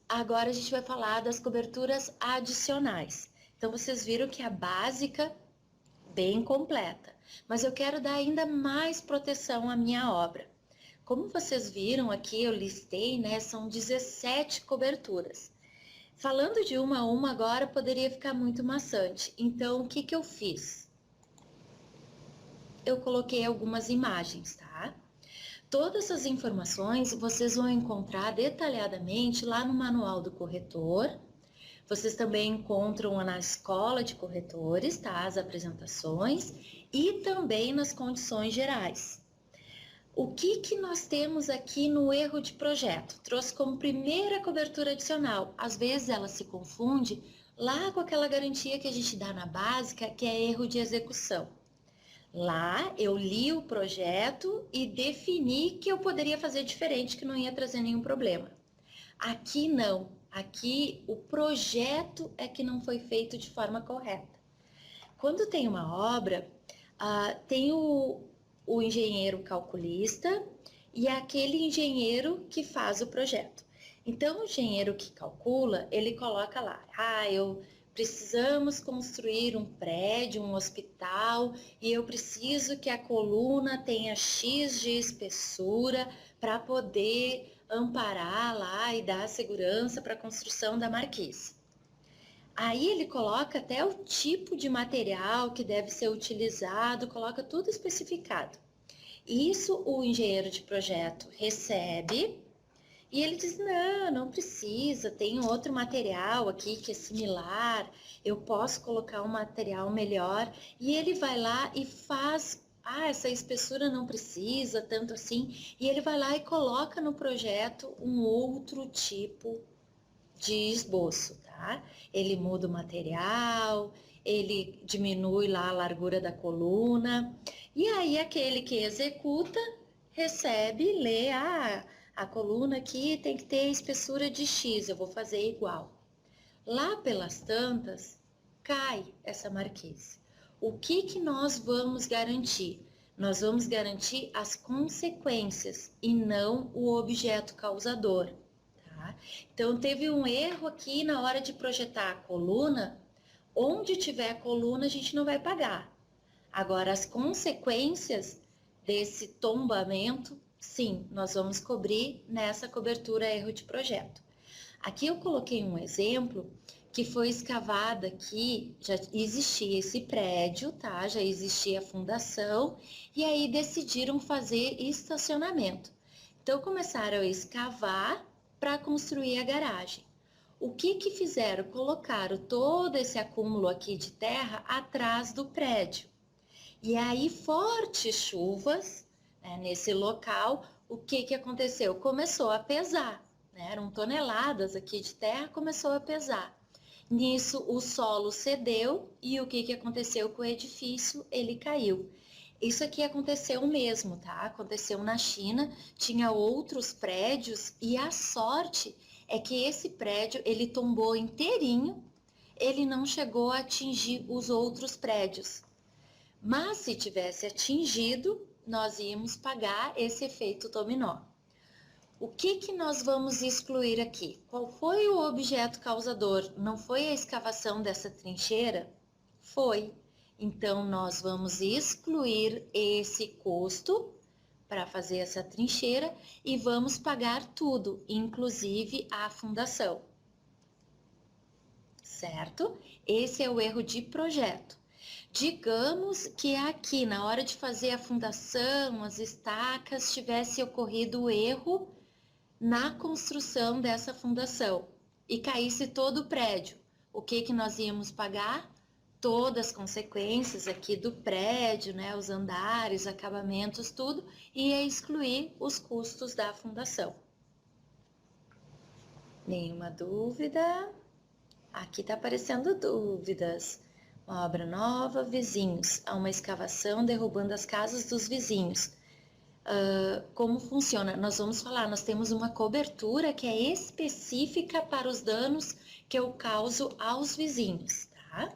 Agora a gente vai falar das coberturas adicionais. Então vocês viram que a básica bem completa, mas eu quero dar ainda mais proteção à minha obra. Como vocês viram aqui, eu listei, né, são 17 coberturas. Falando de uma a uma agora poderia ficar muito maçante. Então, o que que eu fiz? Eu coloquei algumas imagens, tá? Todas essas informações vocês vão encontrar detalhadamente lá no manual do corretor. Vocês também encontram na escola de corretores, tá? As apresentações e também nas condições gerais. O que que nós temos aqui no erro de projeto? Trouxe como primeira cobertura adicional. Às vezes ela se confunde lá com aquela garantia que a gente dá na básica, que é erro de execução. Lá eu li o projeto e defini que eu poderia fazer diferente, que não ia trazer nenhum problema. Aqui não. Aqui o projeto é que não foi feito de forma correta. Quando tem uma obra, tem o engenheiro calculista e aquele engenheiro que faz o projeto. Então, o engenheiro que calcula, ele coloca lá, precisamos construir um prédio, um hospital, e eu preciso que a coluna tenha X de espessura para poder amparar lá e dar segurança para a construção da marquise. Aí ele coloca até o tipo de material que deve ser utilizado, coloca tudo especificado. Isso o engenheiro de projeto recebe e ele diz, não precisa, tem outro material aqui que é similar, eu posso colocar um material melhor. E ele vai lá e faz, essa espessura não precisa tanto assim, e ele vai lá e coloca no projeto um outro tipo de esboço, tá? Ele muda o material, ele diminui lá a largura da coluna, e aí aquele que executa recebe, lê, a coluna aqui tem que ter espessura de X, eu vou fazer igual. Lá pelas tantas, cai essa marquise. O que que nós vamos garantir? Nós vamos garantir as consequências e não o objeto causador. Tá? Então, teve um erro aqui na hora de projetar a coluna. Onde tiver a coluna, a gente não vai pagar. Agora, as consequências desse tombamento, sim, nós vamos cobrir nessa cobertura erro de projeto. Aqui eu coloquei um exemplo que foi escavada aqui, já existia esse prédio, tá? Já existia a fundação, e aí decidiram fazer estacionamento. Então, começaram a escavar para construir a garagem. O que que fizeram? Colocaram todo esse acúmulo aqui de terra atrás do prédio. E aí, fortes chuvas, né, nesse local, o que que aconteceu? Começou a pesar, né? Eram toneladas aqui de terra, começou a pesar. Nisso, o solo cedeu e o que que aconteceu com o edifício? Ele caiu. Isso aqui aconteceu mesmo, tá? Aconteceu na China, tinha outros prédios e a sorte é que esse prédio, ele tombou inteirinho, ele não chegou a atingir os outros prédios. Mas se tivesse atingido, nós íamos pagar esse efeito dominó. O que que nós vamos excluir aqui? Qual foi o objeto causador? Não foi a escavação dessa trincheira? Foi. Então, nós vamos excluir esse custo para fazer essa trincheira e vamos pagar tudo, inclusive a fundação. Certo? Esse é o erro de projeto. Digamos que aqui, na hora de fazer a fundação, as estacas, tivesse ocorrido o erro na construção dessa fundação e caísse todo o prédio. O que que nós íamos pagar? Todas as consequências aqui do prédio, né, os andares, acabamentos, tudo, ia excluir os custos da fundação. Nenhuma dúvida? Aqui está aparecendo dúvidas. Uma obra nova, vizinhos. Há uma escavação derrubando as casas dos vizinhos. Como funciona? Nós vamos falar, nós temos uma cobertura que é específica para os danos que eu causo aos vizinhos, tá?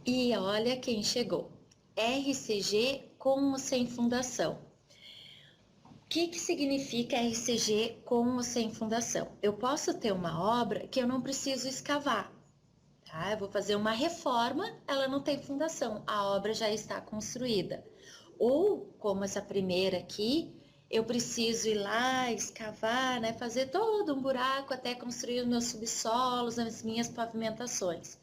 E olha quem chegou. RCG com ou sem fundação. que significa RCG com ou sem fundação? Eu posso ter uma obra que eu não preciso escavar, tá? Eu vou fazer uma reforma, ela não tem fundação, a obra já está construída. Ou, como essa primeira aqui, eu preciso ir lá, escavar, né? Fazer todo um buraco até construir os meus subsolos, as minhas pavimentações.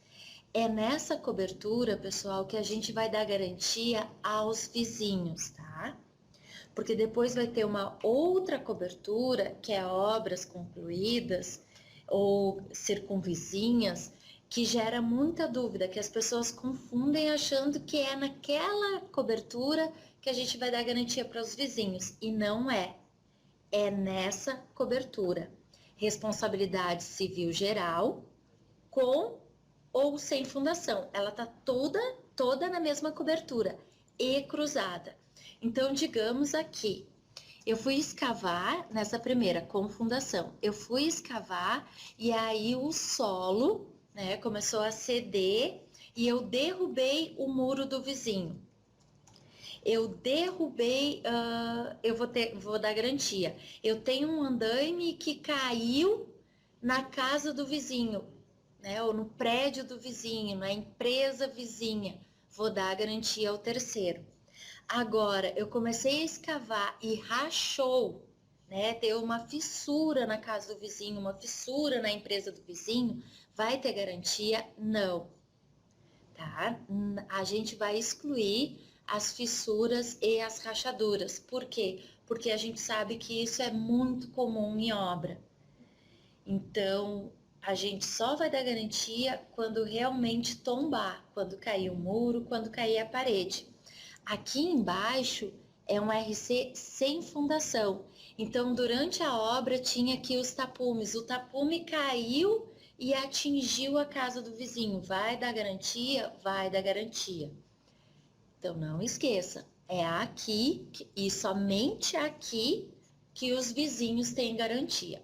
É nessa cobertura, pessoal, que a gente vai dar garantia aos vizinhos, tá? Porque depois vai ter uma outra cobertura, que é obras concluídas ou circunvizinhas, que gera muita dúvida, que as pessoas confundem achando que é naquela cobertura que a gente vai dar garantia para os vizinhos, e não é. É nessa cobertura. Responsabilidade civil geral, com ou sem fundação. Ela está toda na mesma cobertura e cruzada. Então, digamos aqui, eu fui escavar nessa primeira com fundação. Eu fui escavar e aí o solo, né, começou a ceder e eu derrubei o muro do vizinho. Eu derrubei, vou dar garantia. Eu tenho um andaime que caiu na casa do vizinho, né? Ou no prédio do vizinho, na empresa vizinha. Vou dar a garantia ao terceiro. Agora, eu comecei a escavar e rachou, né? Deu uma fissura na casa do vizinho, uma fissura na empresa do vizinho. Vai ter garantia? Não, tá? A gente vai excluir as fissuras e as rachaduras. Por quê? Porque a gente sabe que isso é muito comum em obra. Então, a gente só vai dar garantia quando realmente tombar, quando cair o muro, quando cair a parede. Aqui embaixo é um RC sem fundação. Então, durante a obra tinha aqui os tapumes. O tapume caiu e atingiu a casa do vizinho. Vai dar garantia? Vai dar garantia. Então, não esqueça, é aqui e somente aqui que os vizinhos têm garantia.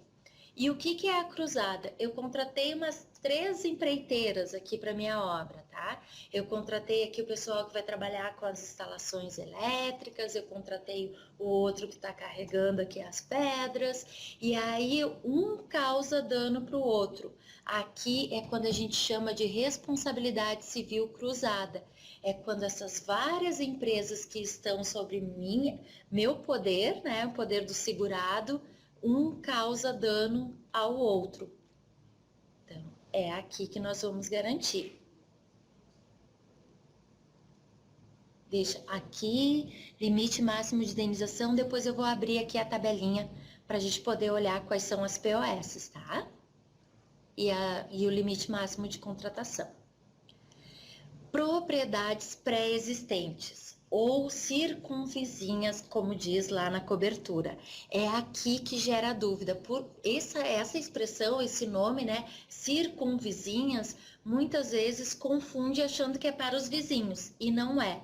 E o que é a cruzada? Eu contratei umas 3 empreiteiras aqui para minha obra, tá? Eu contratei aqui o pessoal que vai trabalhar com as instalações elétricas, eu contratei o outro que está carregando aqui as pedras, e aí um causa dano para o outro. Aqui é quando a gente chama de responsabilidade civil cruzada. É quando essas várias empresas que estão sobre meu poder, né, o poder do segurado, um causa dano ao outro. Então, é aqui que nós vamos garantir. Deixa aqui, limite máximo de indenização, depois eu vou abrir aqui a tabelinha para a gente poder olhar quais são as POS, tá? E o limite máximo de contratação. Propriedades pré-existentes ou circunvizinhas, como diz lá na cobertura. É aqui que gera a dúvida. Por essa expressão, esse nome, né, circunvizinhas, muitas vezes confunde achando que é para os vizinhos, e não é.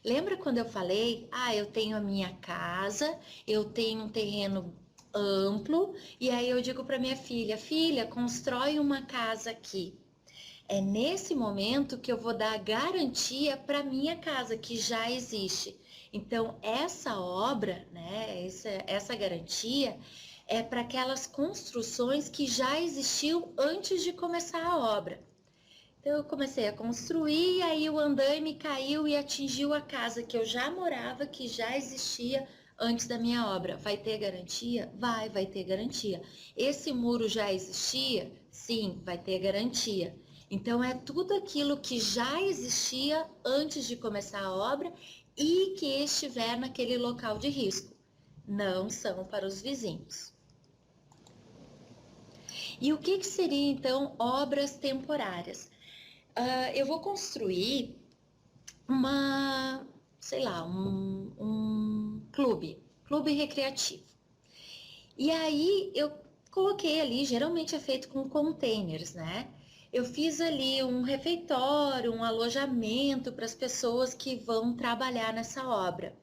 Lembra quando eu falei, eu tenho a minha casa, eu tenho um terreno amplo, e aí eu digo para minha filha, filha, constrói uma casa aqui. É nesse momento que eu vou dar garantia para minha casa, que já existe. Então, essa obra, né, essa garantia é para aquelas construções que já existiam antes de começar a obra. Então, eu comecei a construir, aí o andaime caiu e atingiu a casa que eu já morava, que já existia antes da minha obra. Vai ter garantia? Vai ter garantia. Esse muro já existia? Sim, vai ter garantia. Então, é tudo aquilo que já existia antes de começar a obra e que estiver naquele local de risco. Não são para os vizinhos. E o que seria, então, obras temporárias? Eu vou construir um clube recreativo. E aí, eu coloquei ali, geralmente é feito com containers, né? Eu fiz ali um refeitório, um alojamento para as pessoas que vão trabalhar nessa obra.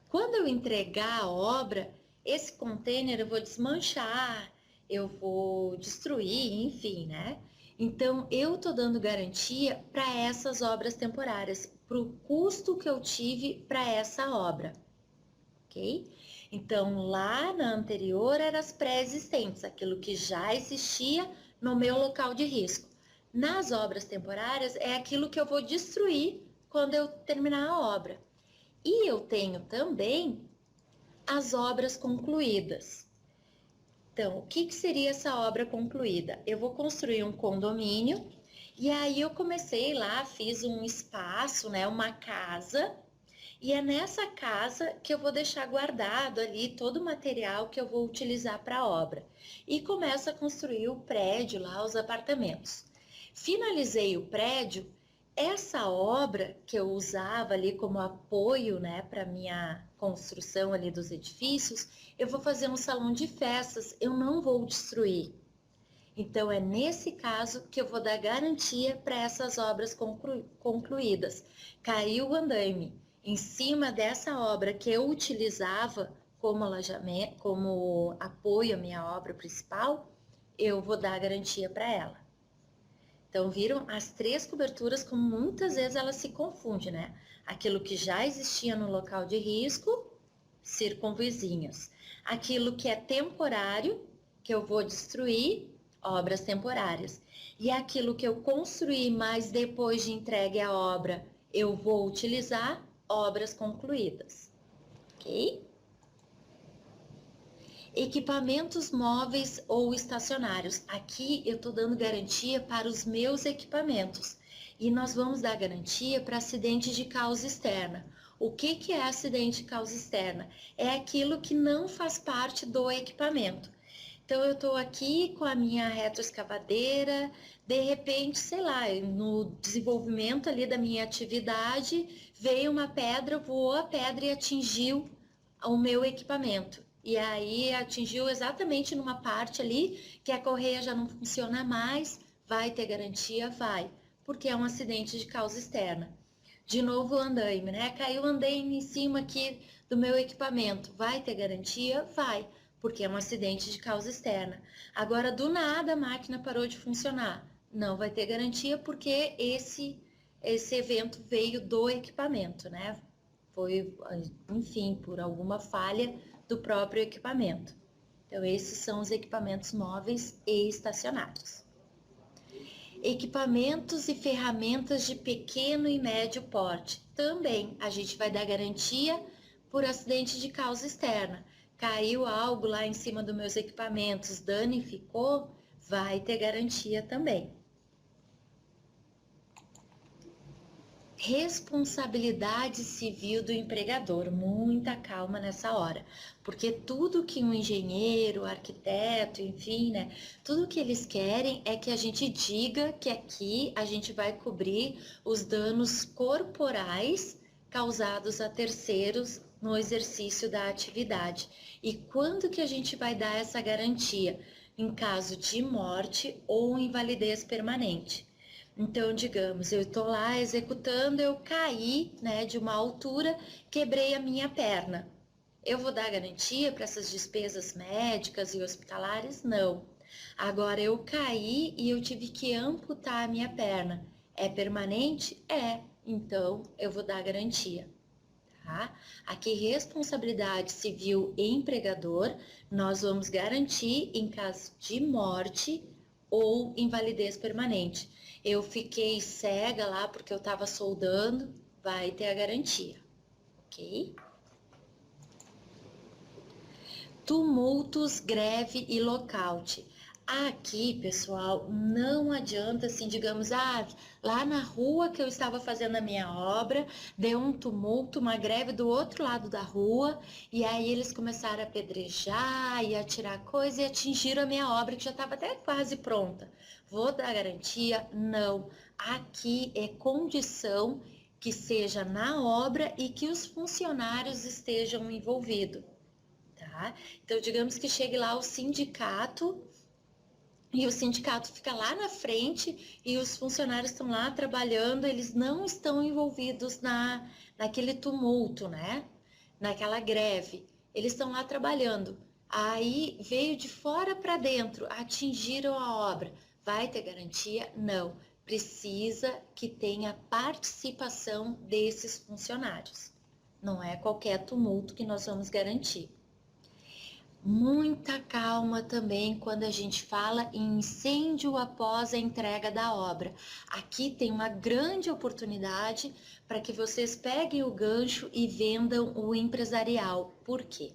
Quando eu entregar a obra, esse container eu vou desmanchar, eu vou destruir, enfim, né? Então, eu estou dando garantia para essas obras temporárias, para o custo que eu tive para essa obra, ok? Então, lá na anterior eram as pré-existentes, aquilo que já existia no meu local de risco. Nas obras temporárias é aquilo que eu vou destruir quando eu terminar a obra. E eu tenho também as obras concluídas. Então, o que seria essa obra concluída? Eu vou construir um condomínio e aí eu comecei lá, fiz um espaço, né, uma casa, e é nessa casa que eu vou deixar guardado ali todo o material que eu vou utilizar para a obra. E começo a construir o prédio lá, os apartamentos. Finalizei o prédio, essa obra que eu usava ali como apoio, né, para minha construção ali dos edifícios, eu vou fazer um salão de festas, eu não vou destruir. Então, é nesse caso que eu vou dar garantia para essas obras concluídas. Caiu o andaime em cima dessa obra que eu utilizava como alojamento, como apoio à minha obra principal, eu vou dar garantia para ela. Então, viram as três coberturas, como muitas vezes elas se confundem, né? Aquilo que já existia no local de risco, circunvizinhos. Aquilo que é temporário, que eu vou destruir, obras temporárias. E aquilo que eu construí, mas depois de entregue a obra, eu vou utilizar, obras concluídas. Ok? Equipamentos móveis ou estacionários. Aqui eu estou dando garantia para os meus equipamentos. E nós vamos dar garantia para acidente de causa externa. O que é acidente de causa externa? É aquilo que não faz parte do equipamento. Então, eu estou aqui com a minha retroescavadeira, de repente, sei lá, no desenvolvimento ali da minha atividade, veio uma pedra, voou a pedra e atingiu o meu equipamento. E aí atingiu exatamente numa parte ali que a correia já não funciona mais, vai ter garantia? Vai, porque é um acidente de causa externa. De novo o andaime, né? Caiu o andaime em cima aqui do meu equipamento, vai ter garantia? Vai, porque é um acidente de causa externa. Agora, do nada, a máquina parou de funcionar. Não vai ter garantia porque esse evento veio do equipamento, né? Foi, enfim, por alguma falha do próprio equipamento. Então, esses são os equipamentos móveis e estacionários. Equipamentos e ferramentas de pequeno e médio porte. Também a gente vai dar garantia por acidente de causa externa. Caiu algo lá em cima dos meus equipamentos, danificou, vai ter garantia também. Responsabilidade civil do empregador, muita calma nessa hora, porque tudo que um engenheiro, arquiteto, enfim, né, tudo que eles querem é que a gente diga que aqui a gente vai cobrir os danos corporais causados a terceiros no exercício da atividade. E quando que a gente vai dar essa garantia? Em caso de morte ou invalidez permanente. Então, digamos, eu estou lá executando, eu caí, né, de uma altura, quebrei a minha perna. Eu vou dar garantia para essas despesas médicas e hospitalares? Não. Agora, eu caí e eu tive que amputar a minha perna. É permanente? É. Então, eu vou dar garantia. Tá? Aqui, responsabilidade civil empregador, nós vamos garantir em caso de morte ou invalidez permanente. Eu fiquei cega lá porque eu estava soldando, vai ter a garantia, ok? Tumultos, greve e lockout. Aqui, pessoal, não adianta assim, digamos, lá na rua que eu estava fazendo a minha obra, deu um tumulto, uma greve do outro lado da rua, e aí eles começaram a apedrejar e a tirar coisa e atingiram a minha obra que já estava até quase pronta. Vou dar garantia? Não. Aqui é condição que seja na obra e que os funcionários estejam envolvidos. Tá? Então, digamos que chegue lá o sindicato e o sindicato fica lá na frente e os funcionários estão lá trabalhando, eles não estão envolvidos naquele tumulto, né? Naquela greve. Eles estão lá trabalhando. Aí veio de fora para dentro, atingiram a obra. Vai ter garantia? Não. Precisa que tenha participação desses funcionários. Não é qualquer tumulto que nós vamos garantir. Muita calma também quando a gente fala em incêndio após a entrega da obra. Aqui tem uma grande oportunidade para que vocês peguem o gancho e vendam o empresarial. Por quê?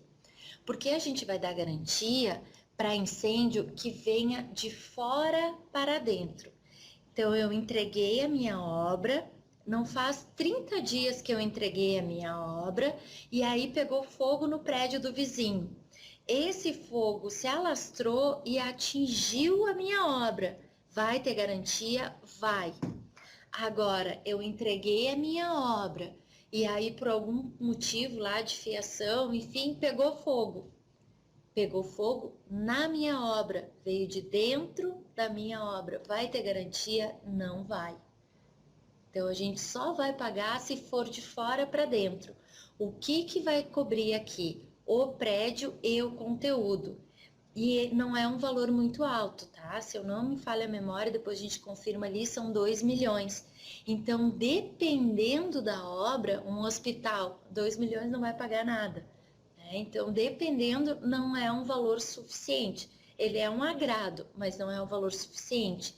Porque a gente vai dar garantia para incêndio que venha de fora para dentro. Então, eu entreguei a minha obra, não faz 30 dias que eu entreguei a minha obra, e aí pegou fogo no prédio do vizinho. Esse fogo se alastrou e atingiu a minha obra. Vai ter garantia? Vai. Agora, eu entreguei a minha obra e aí, por algum motivo lá de fiação, enfim, pegou fogo. Pegou fogo na minha obra, veio de dentro da minha obra. Vai ter garantia? Não vai. Então, a gente só vai pagar se for de fora para dentro. O que vai cobrir aqui? O prédio e o conteúdo. E não é um valor muito alto, tá? Se eu não me falha a memória, depois a gente confirma ali, são 2 milhões. Então, dependendo da obra, um hospital, 2 milhões não vai pagar nada. Né? Então, dependendo, não é um valor suficiente. Ele é um agrado, mas não é um valor suficiente.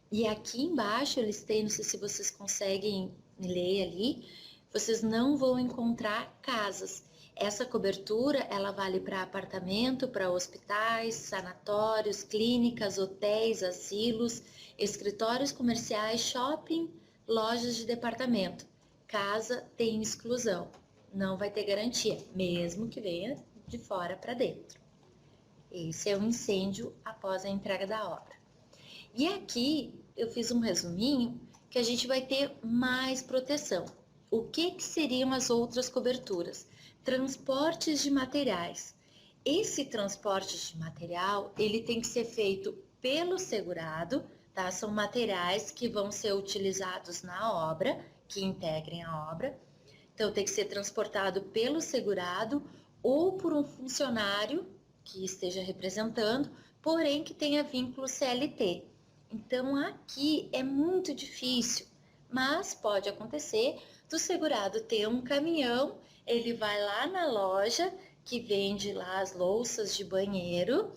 E aqui embaixo eles têm, não sei se vocês conseguem ler ali, vocês não vão encontrar casas. Essa cobertura, ela vale para apartamento, para hospitais, sanatórios, clínicas, hotéis, asilos, escritórios comerciais, shopping, lojas de departamento. Casa tem exclusão, não vai ter garantia, mesmo que venha de fora para dentro. Esse é o incêndio após a entrega da obra. E aqui eu fiz um resuminho que a gente vai ter mais proteção. O que seriam as outras coberturas? Transportes de materiais. Esse transporte de material, ele tem que ser feito pelo segurado, tá? São materiais que vão ser utilizados na obra, que integrem a obra. Então, tem que ser transportado pelo segurado ou por um funcionário que esteja representando, porém que tenha vínculo CLT. Então, aqui é muito difícil, mas pode acontecer do segurado ter um caminhão, ele vai lá na loja que vende lá as louças de banheiro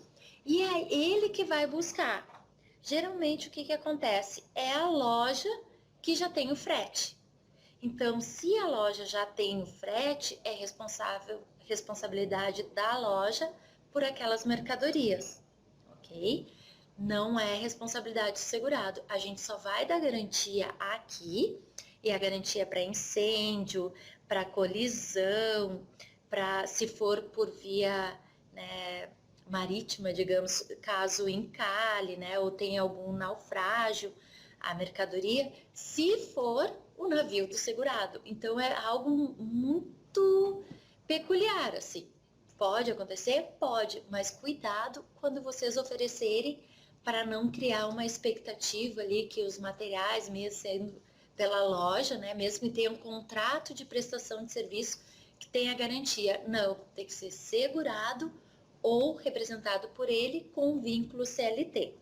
e é ele que vai buscar. Geralmente, o que acontece? É a loja que já tem o frete. Então, se a loja já tem o frete, é responsabilidade da loja por aquelas mercadorias, ok? Não é responsabilidade do segurado. A gente só vai dar garantia aqui, e a garantia para incêndio, para colisão, para se for por via, né, marítima, digamos, caso encalhe, né, ou tenha algum naufrágio, a mercadoria, se for o navio do segurado. Então é algo muito peculiar, assim. Pode acontecer? Pode, mas cuidado quando vocês oferecerem para não criar uma expectativa ali que os materiais, mesmo sendo pela loja, né, mesmo que tenha um contrato de prestação de serviço que tenha garantia. Não, tem que ser segurado ou representado por ele com vínculo CLT.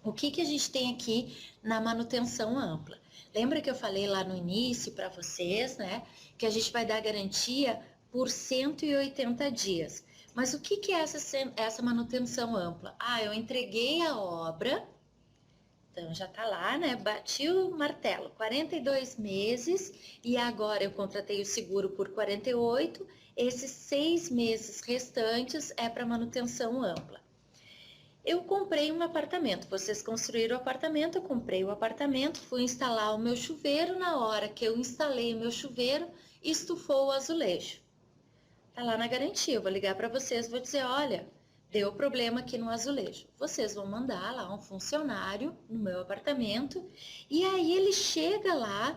O que a gente tem aqui na manutenção ampla? Lembra que eu falei lá no início para vocês, né, que a gente vai dar garantia por 180 dias. Mas o que é essa manutenção ampla? Ah, eu entreguei a obra, então já tá lá, né? Bati o martelo, 42 meses, e agora eu contratei o seguro por 48, esses 6 meses restantes é para manutenção ampla. Eu comprei um apartamento, vocês construíram o apartamento, eu comprei o apartamento, fui instalar o meu chuveiro, na hora que eu instalei o meu chuveiro, estufou o azulejo. Tá lá na garantia, eu vou ligar para vocês, vou dizer, olha, deu problema aqui no azulejo. Vocês vão mandar lá um funcionário no meu apartamento e aí ele chega lá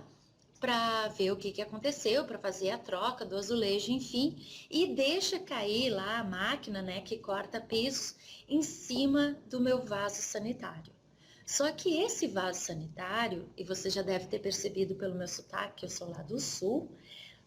para ver o que aconteceu, para fazer a troca do azulejo, enfim, e deixa cair lá a máquina, né, que corta pisos em cima do meu vaso sanitário. Só que esse vaso sanitário, e você já deve ter percebido pelo meu sotaque, que eu sou lá do sul,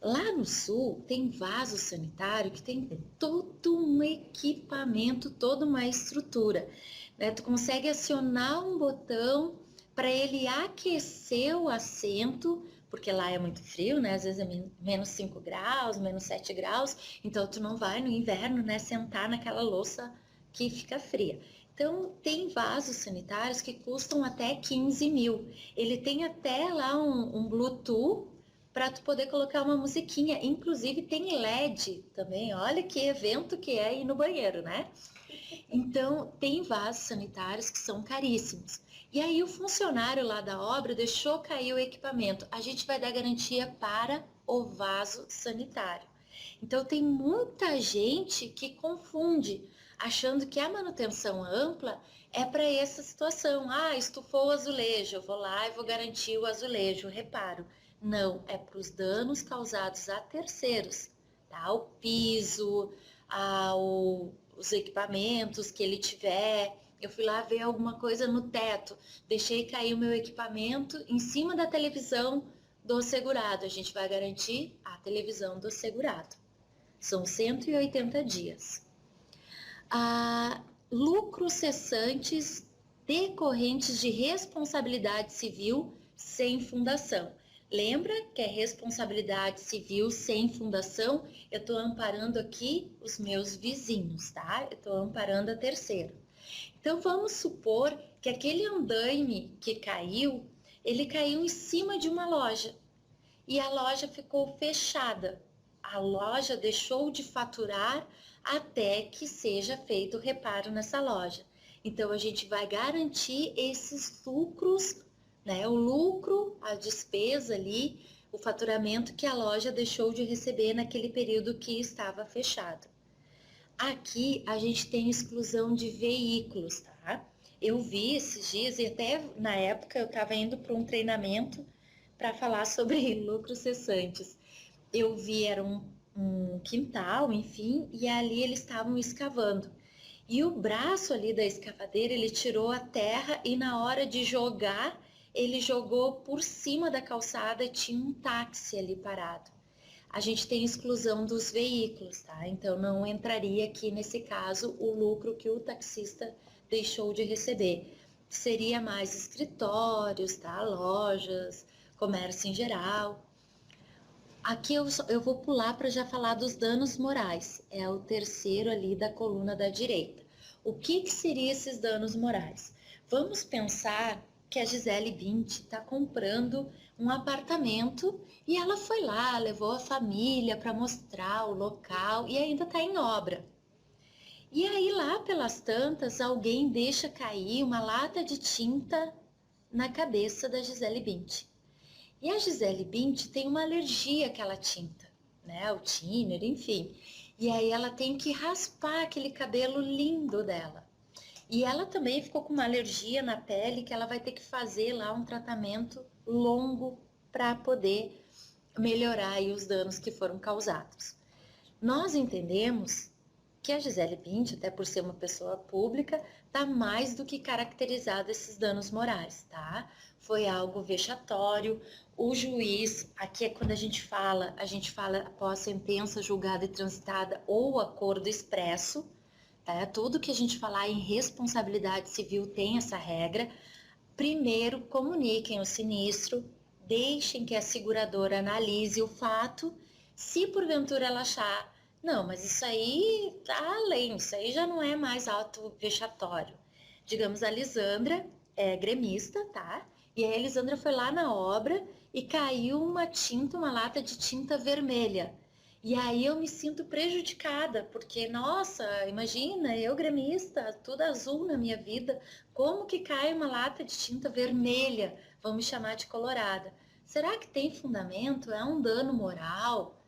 lá no sul tem vaso sanitário que tem todo um equipamento, toda uma estrutura, né? Tu consegue acionar um botão para ele aquecer o assento, porque lá é muito frio, né? Às vezes é menos 5 graus, menos 7 graus, então tu não vai no inverno, né, sentar naquela louça que fica fria. Então, tem vasos sanitários que custam até 15 mil. Ele tem até lá um Bluetooth para tu poder colocar uma musiquinha. Inclusive, tem LED também. Olha que evento que é ir no banheiro, né? Então, tem vasos sanitários que são caríssimos. E aí, o funcionário lá da obra deixou cair o equipamento. A gente vai dar garantia para o vaso sanitário. Então, tem muita gente que confunde, achando que a manutenção ampla é para essa situação. Ah, estufou o azulejo, eu vou lá e vou garantir o azulejo, o reparo. Não, é para os danos causados a terceiros, tá? O piso, os equipamentos que ele tiver. Eu fui lá ver alguma coisa no teto, deixei cair o meu equipamento em cima da televisão do segurado. A gente vai garantir a televisão do segurado. São 180 dias. Lucros cessantes decorrentes de responsabilidade civil sem fundação. Lembra que é responsabilidade civil sem fundação? Eu estou amparando aqui os meus vizinhos, tá? Eu estou amparando a terceiro. Então, vamos supor que aquele andaime que caiu, ele caiu em cima de uma loja e a loja ficou fechada. A loja deixou de faturar até que seja feito o reparo nessa loja. Então, a gente vai garantir esses lucros, né? O lucro, a despesa ali, o faturamento que a loja deixou de receber naquele período que estava fechado. Aqui a gente tem exclusão de veículos, tá? Eu vi esses dias e até na época eu estava indo para um treinamento para falar sobre lucros cessantes. Eu vi, era um quintal, enfim, e ali eles estavam escavando. E o braço ali da escavadeira, ele tirou a terra e na hora de jogar, ele jogou por cima da calçada e tinha um táxi ali parado. A gente tem exclusão dos veículos, tá? Então não entraria aqui nesse caso o lucro que o taxista deixou de receber. Seria mais escritórios, tá? Lojas, comércio em geral. Aqui eu vou pular para já falar dos danos morais. É o terceiro ali da coluna da direita. O que seriam esses danos morais? Vamos pensar que a Gisele Bündchen está comprando um apartamento e ela foi lá, levou a família para mostrar o local e ainda está em obra. E aí lá pelas tantas, alguém deixa cair uma lata de tinta na cabeça da Gisele Bündchen. E a Gisele Bündchen tem uma alergia àquela tinta, né? O thinner, enfim. E aí ela tem que raspar aquele cabelo lindo dela. E ela também ficou com uma alergia na pele que ela vai ter que fazer lá um tratamento longo para poder melhorar aí os danos que foram causados. Nós entendemos que a Gisele Bündchen, até por ser uma pessoa pública, está mais do que caracterizado esses danos morais, tá? Foi algo vexatório. O juiz, aqui é quando a gente fala após sentença julgada e transitada ou acordo expresso, tá? Tudo que a gente falar em responsabilidade civil tem essa regra. Primeiro, comuniquem o sinistro, deixem que a seguradora analise o fato. Se porventura ela achar, não, mas isso aí tá além, isso aí já não é mais auto vexatório. Digamos, a Lisandra é gremista, tá? E a Elisandra foi lá na obra e caiu uma tinta, uma lata de tinta vermelha. E aí eu me sinto prejudicada, porque, nossa, imagina, eu gremista, tudo azul na minha vida, como que cai uma lata de tinta vermelha? Vamos chamar de colorada. Será que tem fundamento? É um dano moral?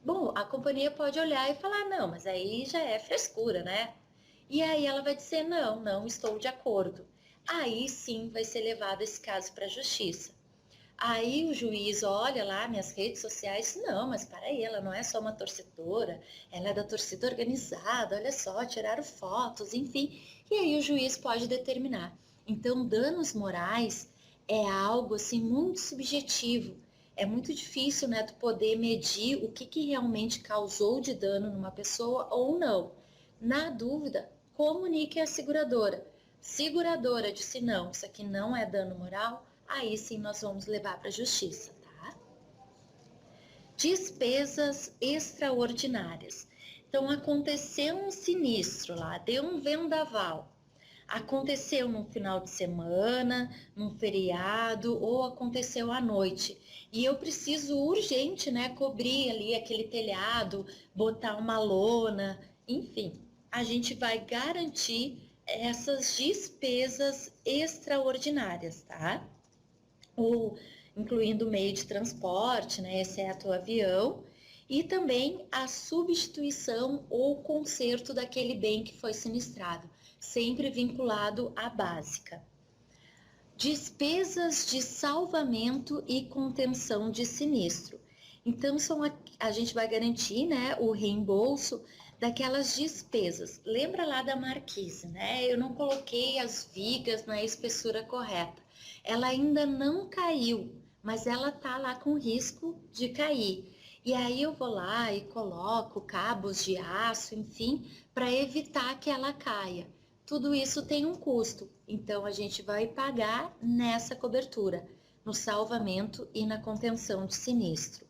Bom, a companhia pode olhar e falar, não, mas aí já é frescura, né? E aí ela vai dizer, não, não estou de acordo. Aí sim vai ser levado esse caso para a justiça. Aí o juiz olha lá minhas redes sociais, não, mas para aí, ela não é só uma torcedora, ela é da torcida organizada, olha só, tiraram fotos, enfim. E aí o juiz pode determinar. Então, danos morais é algo assim muito subjetivo. É muito difícil, né, tu poder medir o que realmente causou de dano numa pessoa ou não. Na dúvida, comunique à seguradora. Seguradora disse não, isso aqui não é dano moral, aí sim nós vamos levar para a justiça, tá? Despesas extraordinárias. Então, aconteceu um sinistro lá, deu um vendaval. Aconteceu num final de semana, num feriado, ou aconteceu à noite. E eu preciso urgente, né, cobrir ali aquele telhado, botar uma lona, enfim. A gente vai garantir essas despesas extraordinárias, tá? Ou incluindo o meio de transporte, né, exceto o avião, e também a substituição ou conserto daquele bem que foi sinistrado, sempre vinculado à básica. Despesas de salvamento e contenção de sinistro. Então, a gente vai garantir, né, o reembolso daquelas despesas. Lembra lá da marquise, né? Eu não coloquei as vigas na espessura correta. Ela ainda não caiu, mas ela tá lá com risco de cair. E aí eu vou lá e coloco cabos de aço, enfim, para evitar que ela caia. Tudo isso tem um custo, então a gente vai pagar nessa cobertura, no salvamento e na contenção de sinistro.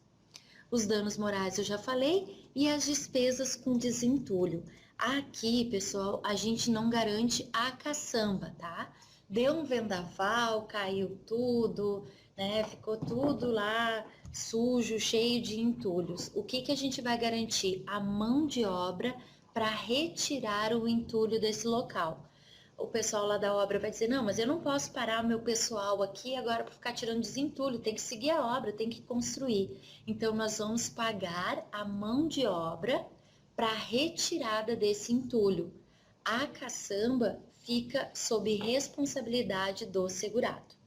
Os danos morais eu já falei e as despesas com desentulho. Aqui, pessoal, a gente não garante a caçamba, tá? Deu um vendaval, caiu tudo, né? Ficou tudo lá sujo, cheio de entulhos. O que a gente vai garantir? A mão de obra para retirar o entulho desse local. O pessoal lá da obra vai dizer, não, mas eu não posso parar o meu pessoal aqui agora para ficar tirando desentulho, tem que seguir a obra, tem que construir. Então, nós vamos pagar a mão de obra para a retirada desse entulho. A caçamba fica sob responsabilidade do segurado.